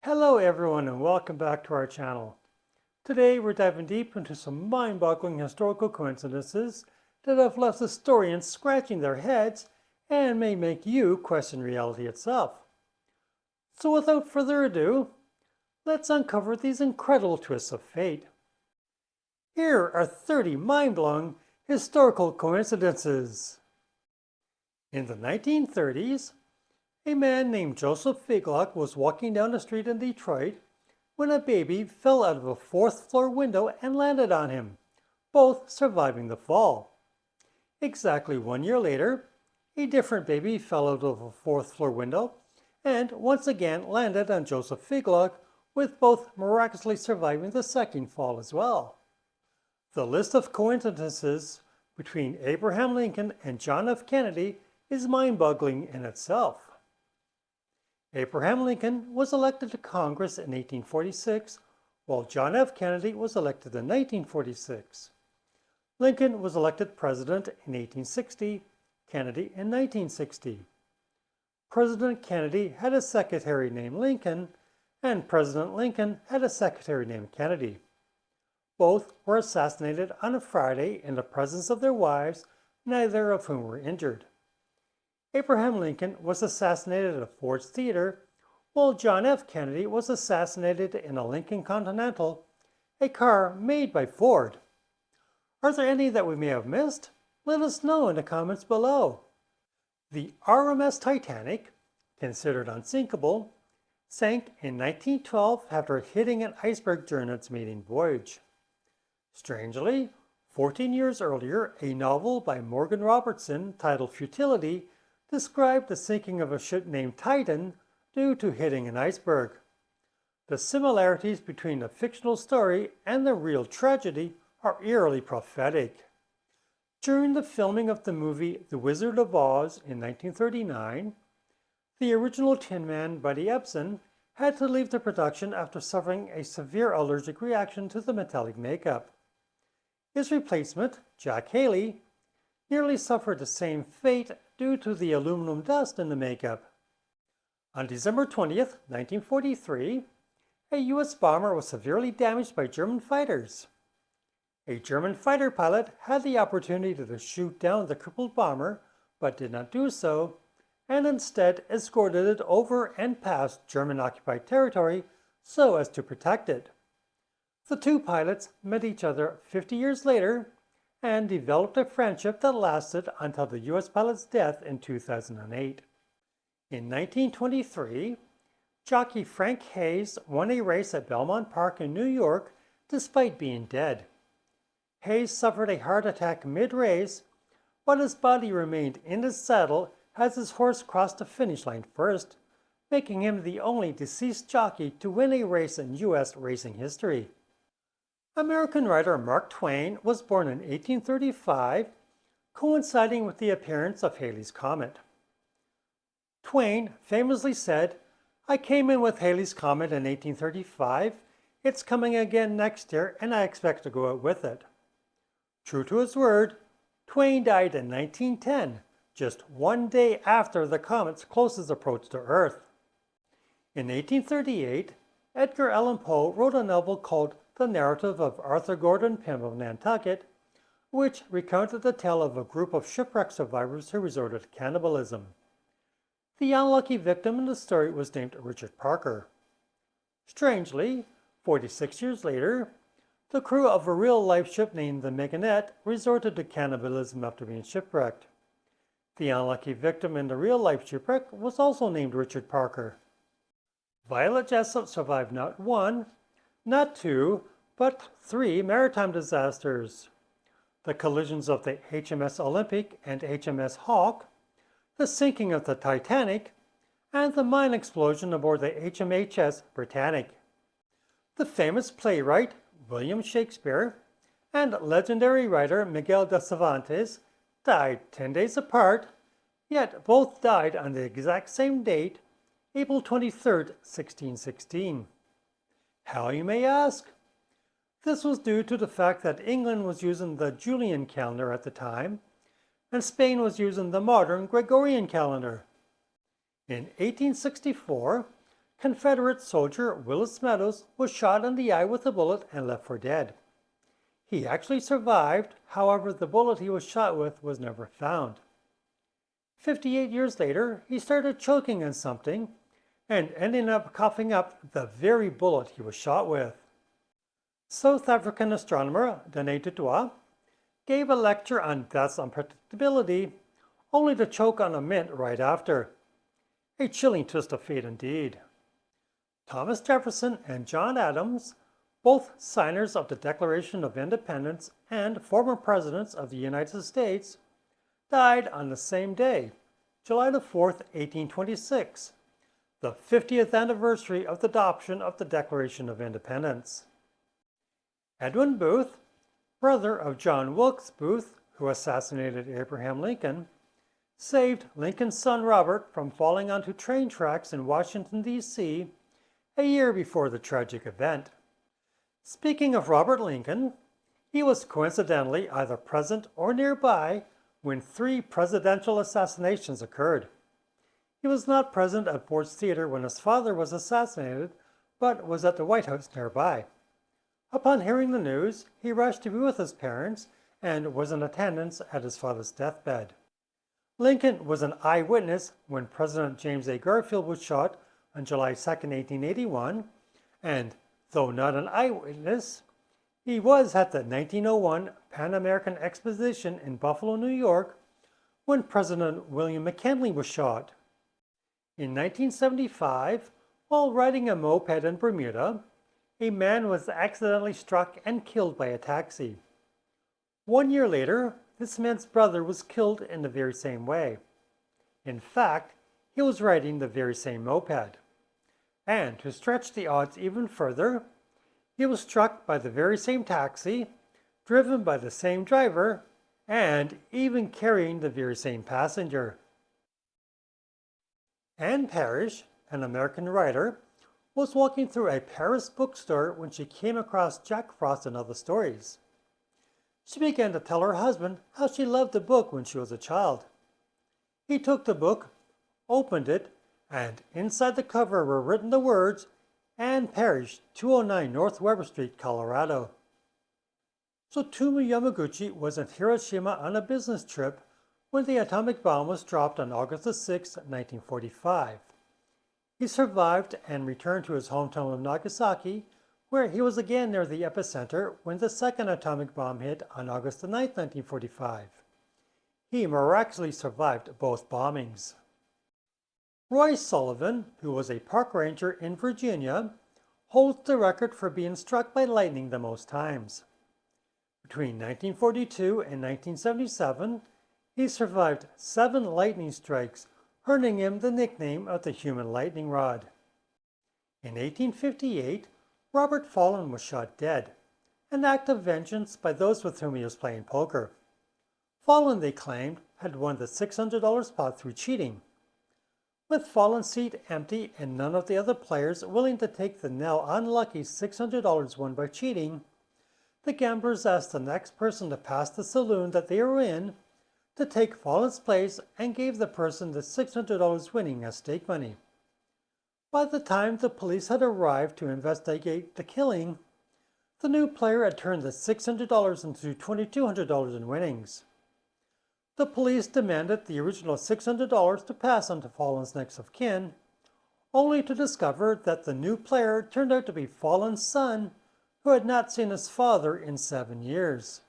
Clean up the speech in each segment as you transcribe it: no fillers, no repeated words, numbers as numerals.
Hello everyone and welcome back to our channel. Today we're diving deep into some mind-boggling historical coincidences that have left historians scratching their heads and may make you question reality itself. So without further ado, let's uncover these incredible twists of fate. Here are 30 mind-blowing historical coincidences. In the 1930s, a man named Joseph Figlock was walking down the street in Detroit when a baby fell out of a fourth-floor window and landed on him, both surviving the fall. Exactly 1 year later, a different baby fell out of a fourth-floor window and once again landed on Joseph Figlock, with both miraculously surviving the second fall as well. The list of coincidences between Abraham Lincoln and John F. Kennedy is mind-boggling in itself. Abraham Lincoln was elected to Congress in 1846, while John F. Kennedy was elected in 1946. Lincoln was elected president in 1860, Kennedy in 1960. President Kennedy had a secretary named Lincoln, and President Lincoln had a secretary named Kennedy. Both were assassinated on a Friday in the presence of their wives, neither of whom were injured. Abraham Lincoln was assassinated at Ford's Theater, while John F. Kennedy was assassinated in a Lincoln Continental, a car made by Ford. Are there any that we may have missed? Let us know in the comments below. The RMS Titanic, considered unsinkable, sank in 1912 after hitting an iceberg during its maiden voyage. Strangely, 14 years earlier, a novel by Morgan Robertson titled Futility described the sinking of a ship named Titan due to hitting an iceberg. The similarities between the fictional story and the real tragedy are eerily prophetic. During the filming of the movie The Wizard of Oz in 1939, the original Tin Man, Buddy Ebsen, had to leave the production after suffering a severe allergic reaction to the metallic makeup. His replacement, Jack Haley, nearly suffered the same fate due to the aluminum dust in the makeup. On December 20th, 1943, a U.S. bomber was severely damaged by German fighters. A German fighter pilot had the opportunity to shoot down the crippled bomber, but did not do so, and instead escorted it over and past German-occupied territory so as to protect it. The two pilots met each other 50 years later and developed a friendship that lasted until the U.S. pilot's death in 2008. In 1923, jockey Frank Hayes won a race at Belmont Park in New York despite being dead. Hayes suffered a heart attack mid-race, but his body remained in his saddle as his horse crossed the finish line first, making him the only deceased jockey to win a race in U.S. racing history. American writer Mark Twain was born in 1835, coinciding with the appearance of Halley's Comet. Twain famously said, "I came in with Halley's Comet in 1835, it's coming again next year and I expect to go out with it." True to his word, Twain died in 1910, just 1 day after the comet's closest approach to Earth. In 1838, Edgar Allan Poe wrote a novel called The Narrative of Arthur Gordon Pym of Nantucket, which recounted the tale of a group of shipwreck survivors who resorted to cannibalism. The unlucky victim in the story was named Richard Parker. Strangely, 46 years later, the crew of a real-life ship named the Meganette resorted to cannibalism after being shipwrecked. The unlucky victim in the real-life shipwreck was also named Richard Parker. Violet Jessup survived not one, not two, but 3 maritime disasters: the collisions of the HMS Olympic and HMS Hawke, the sinking of the Titanic, and the mine explosion aboard the HMHS Britannic. The famous playwright William Shakespeare and legendary writer Miguel de Cervantes died 10 days apart, yet both died on the exact same date, April 23, 1616. How, you may ask? This was due to the fact that England was using the Julian calendar at the time, and Spain was using the modern Gregorian calendar. In 1864, Confederate soldier Willis Meadows was shot in the eye with a bullet and left for dead. He actually survived, however, the bullet he was shot with was never found. 58 years later, he started choking on something and ended up coughing up the very bullet he was shot with. South African astronomer Deets gave a lecture on death's unpredictability, only to choke on a mint right after. A chilling twist of fate indeed. Thomas Jefferson and John Adams, both signers of the Declaration of Independence and former presidents of the United States, died on the same day, July 4th, 1826, the 50th anniversary of the adoption of the Declaration of Independence. Edwin Booth, brother of John Wilkes Booth, who assassinated Abraham Lincoln, saved Lincoln's son Robert from falling onto train tracks in Washington, D.C. a year before the tragic event. Speaking of Robert Lincoln, he was coincidentally either present or nearby when 3 presidential assassinations occurred. He was not present at Ford's Theater when his father was assassinated, but was at the White House nearby. Upon hearing the news, he rushed to be with his parents and was in attendance at his father's deathbed. Lincoln was an eyewitness when President James A. Garfield was shot on July 2, 1881, and though not an eyewitness, he was at the 1901 Pan American Exposition in Buffalo, New York, when President William McKinley was shot. In 1975, while riding a moped in Bermuda, a man was accidentally struck and killed by a taxi. 1 year later, this man's brother was killed in the very same way. In fact, he was riding the very same moped. And to stretch the odds even further, he was struck by the very same taxi, driven by the same driver, and even carrying the very same passenger. Anne Parrish, an American writer, was walking through a Paris bookstore when she came across Jack Frost and Other Stories. She began to tell her husband how she loved the book when she was a child. He took the book, opened it, and inside the cover were written the words, Anne Parrish, 209 North Weber Street, Colorado. Tsutomu Yamaguchi was in Hiroshima on a business trip when the atomic bomb was dropped on August 6, 1945. He survived and returned to his hometown of Nagasaki, where he was again near the epicenter when the second atomic bomb hit on August 9, 1945. He miraculously survived both bombings. Roy Sullivan, who was a park ranger in Virginia, holds the record for being struck by lightning the most times. Between 1942 and 1977, he survived 7 lightning strikes, earning him the nickname of the human lightning rod. In 1858, Robert Fallon was shot dead, an act of vengeance by those with whom he was playing poker. Fallon, they claimed, had won the $600 spot through cheating. With Fallon's seat empty and none of the other players willing to take the now unlucky $600 won by cheating, the gamblers asked the next person to pass the saloon that they were in to take Fallon's place and gave the person the $600 winning as stake money. By the time the police had arrived to investigate the killing, the new player had turned the $600 into $2,200 in winnings. The police demanded the original $600 to pass on to Fallon's next of kin, only to discover that the new player turned out to be Fallon's son, who had not seen his father in 7 years.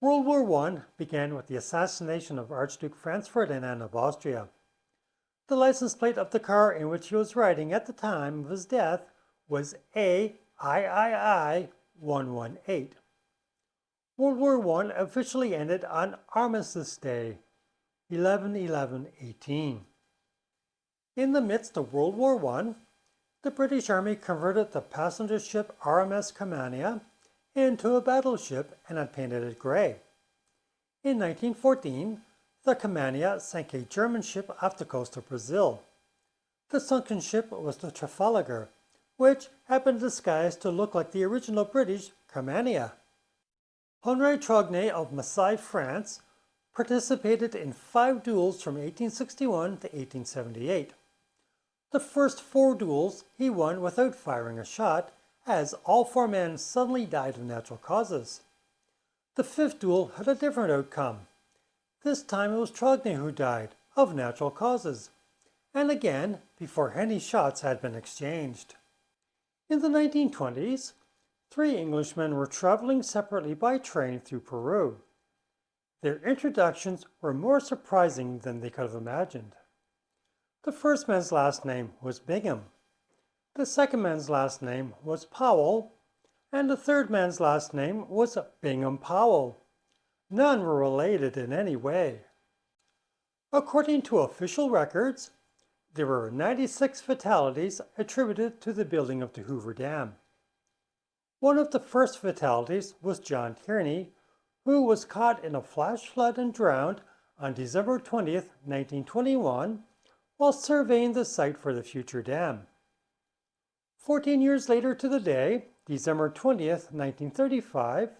World War I began with the assassination of Archduke Franz Ferdinand of Austria. The license plate of the car in which he was riding at the time of his death was AIII 118. World War I officially ended on Armistice Day, 11/11/18. In the midst of World War I, the British Army converted the passenger ship RMS Camanea into a battleship and had painted it gray. In 1914, the Camanea sank a German ship off the coast of Brazil. The sunken ship was the Trafalgar, which had been disguised to look like the original British Camanea. Henri Trogne of Marseille, France, participated in 5 duels from 1861 to 1878. The first 4 duels he won without firing a shot, as all 4 men suddenly died of natural causes. The 5th duel had a different outcome. This time it was Trogney who died, of natural causes, and again before any shots had been exchanged. In the 1920s, 3 Englishmen were traveling separately by train through Peru. Their introductions were more surprising than they could have imagined. The first man's last name was Bingham. The second man's last name was Powell, and the third man's last name was Bingham Powell. None were related in any way. According to official records, there were 96 fatalities attributed to the building of the Hoover Dam. One of the first fatalities was John Tierney, who was caught in a flash flood and drowned on December 20th, 1921, while surveying the site for the future dam. 14 years later to the day, December 20th, 1935,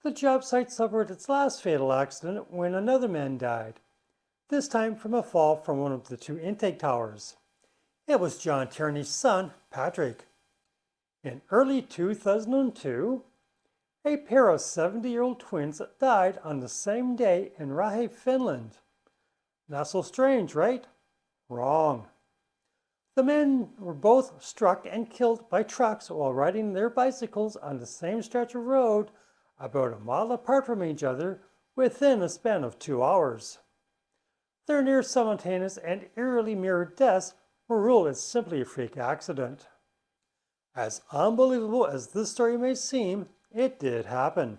the job site suffered its last fatal accident when another man died, this time from a fall from one of the 2 intake towers. It was John Tierney's son, Patrick. In early 2002, a pair of 70-year-old twins died on the same day in Rahe, Finland. Not so strange, right? Wrong. The men were both struck and killed by trucks while riding their bicycles on the same stretch of road about a mile apart from each other within a span of 2 hours. Their near simultaneous and eerily mirrored deaths were ruled as simply a freak accident. As unbelievable as this story may seem, it did happen.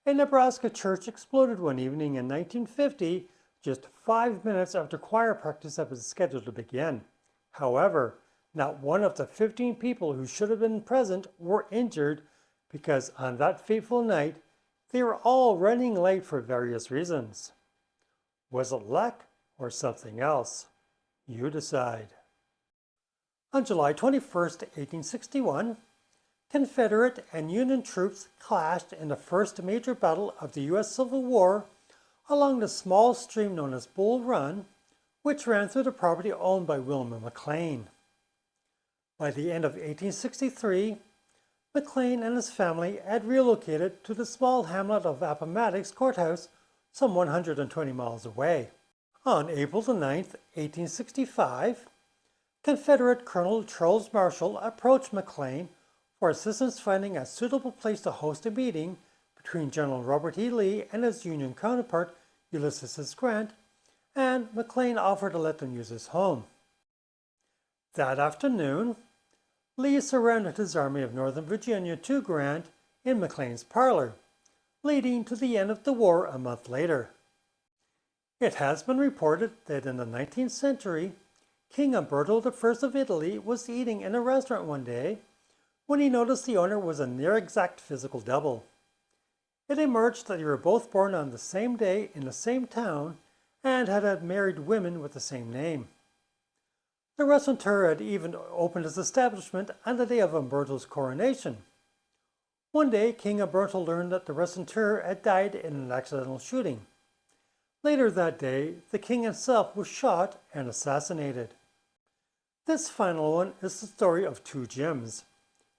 A Nebraska church exploded one evening in 1950, just 5 minutes after choir practice had been scheduled to begin. However, not one of the 15 people who should have been present were injured because on that fateful night, they were all running late for various reasons. Was it luck or something else? You decide. On July 21st, 1861, Confederate and Union troops clashed in the first major battle of the U.S. Civil War along the small stream known as Bull Run, which ran through the property owned by William McLean. By the end of 1863, McLean and his family had relocated to the small hamlet of Appomattox Courthouse, some 120 miles away. On April 9, 1865, Confederate Colonel Charles Marshall approached McLean for assistance finding a suitable place to host a meeting between General Robert E. Lee and his Union counterpart, Ulysses S. Grant, and McLean offered to let them use his home. That afternoon, Lee surrendered his Army of Northern Virginia to Grant in McLean's parlor, leading to the end of the war a month later. It has been reported that in the 19th century, King Umberto I of Italy was eating in a restaurant one day when he noticed the owner was a near exact physical double. It emerged that they were both born on the same day in the same town and had married women with the same name. The restaurateur had even opened his establishment on the day of Umberto's coronation. One day, King Umberto learned that the restaurateur had died in an accidental shooting. Later that day, the king himself was shot and assassinated. This final one is the story of 2 Jims,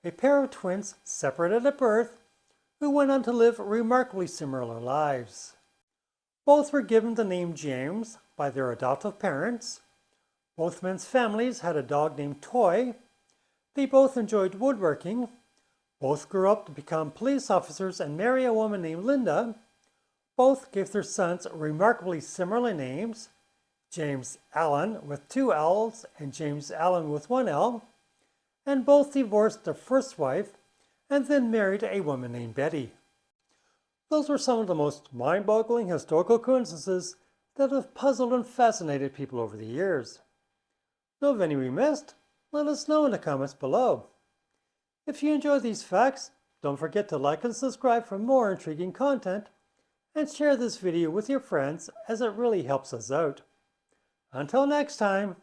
a pair of twins separated at birth who went on to live remarkably similar lives. Both were given the name James by their adoptive parents. Both men's families had a dog named Toy. They both enjoyed woodworking. Both grew up to become police officers and marry a woman named Linda. Both gave their sons remarkably similar names, James Allen with 2 L's and James Allen with 1 L, and both divorced their first wife and then married a woman named Betty. Those were some of the most mind-boggling historical coincidences that have puzzled and fascinated people over the years. Know of any we missed? Let us know in the comments below. If you enjoy these facts, don't forget to like and subscribe for more intriguing content, and share this video with your friends as it really helps us out. Until next time.